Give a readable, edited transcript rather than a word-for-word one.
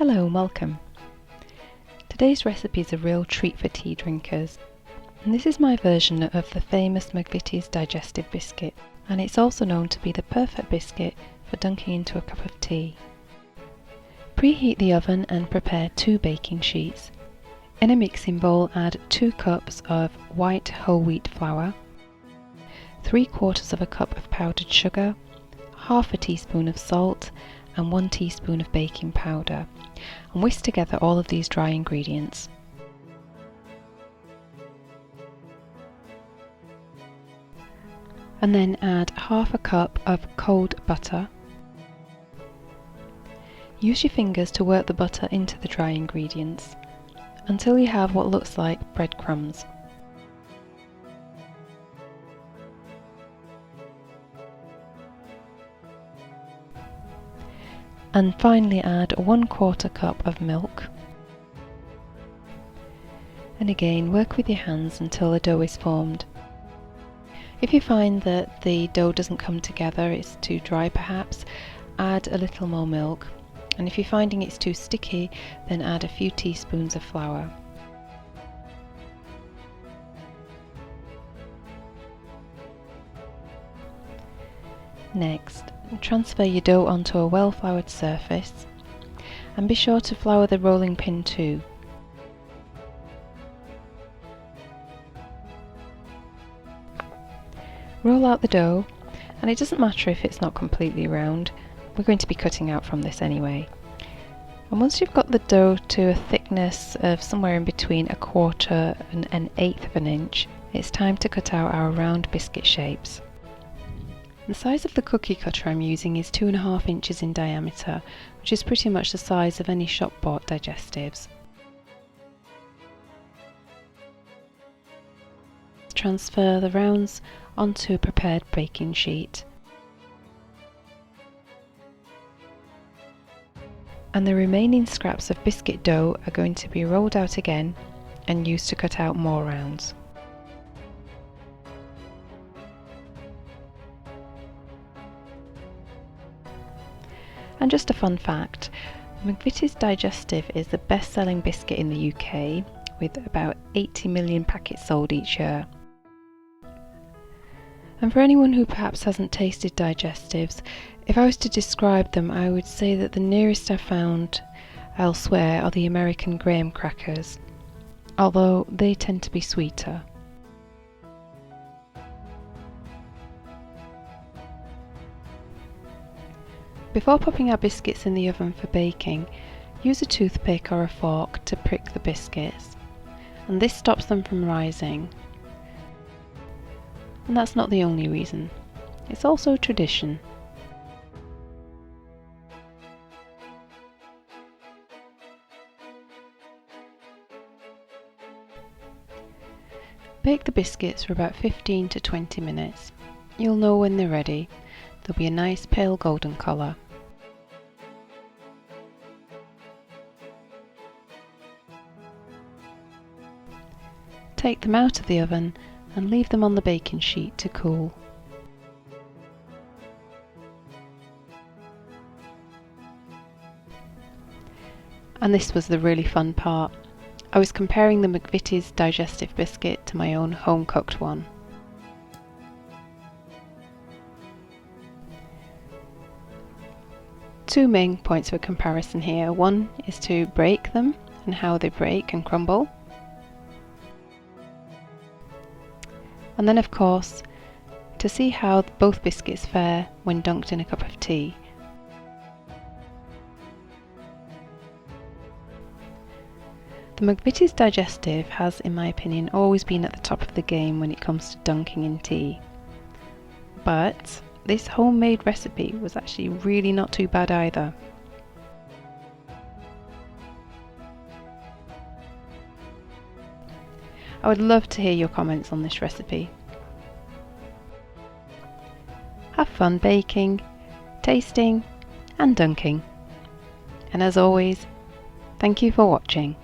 Hello and welcome. Today's recipe is a real treat for tea drinkers, and this is my version of the famous McVitie's Digestive Biscuit, and it's also known to be the perfect biscuit for dunking into a cup of tea. Preheat the oven and prepare 2 baking sheets. In a mixing bowl add 2 cups of white whole wheat flour, 3/4 of a cup of powdered sugar, half a teaspoon of salt and 1 teaspoon of baking powder, and whisk together all of these dry ingredients. And then add half a cup of cold butter. Use your fingers to work the butter into the dry ingredients until you have what looks like breadcrumbs. And finally add 1/4 cup of milk. And again work with your hands until the dough is formed. If you find that the dough doesn't come together, it's too dry perhaps, add a little more milk. And if you're finding it's too sticky, then add a few teaspoons of flour. Next, transfer your dough onto a well-floured surface, and be sure to flour the rolling pin too. Roll out the dough, and it doesn't matter if it's not completely round, we're going to be cutting out from this anyway. And once you've got the dough to a thickness of somewhere in between 1/4 and 1/8 of an inch, it's time to cut out our round biscuit shapes. The size of the cookie cutter I'm using is 2.5 inches in diameter, which is pretty much the size of any shop-bought digestives. Transfer the rounds onto a prepared baking sheet. And the remaining scraps of biscuit dough are going to be rolled out again and used to cut out more rounds. And just a fun fact, McVitie's Digestive is the best-selling biscuit in the UK, with about 80 million packets sold each year. And for anyone who perhaps hasn't tasted digestives, if I was to describe them, I would say that the nearest I've found elsewhere are the American graham crackers, although they tend to be sweeter. Before popping our biscuits in the oven for baking, use a toothpick or a fork to prick the biscuits, and this stops them from rising. And that's not the only reason, it's also tradition. Bake the biscuits for about 15 to 20 minutes. You'll know when they're ready. They'll be a nice pale golden colour. Take them out of the oven and leave them on the baking sheet to cool. And this was the really fun part. I was comparing the McVitie's Digestive Biscuit to my own home-cooked one. Two main points for comparison here. One is to break them and how they break and crumble. And then of course, to see how both biscuits fare when dunked in a cup of tea. The McVitie's Digestive has, in my opinion, always been at the top of the game when it comes to dunking in tea. But this homemade recipe was actually really not too bad either. I would love to hear your comments on this recipe. Have fun baking, tasting and dunking. And as always, thank you for watching.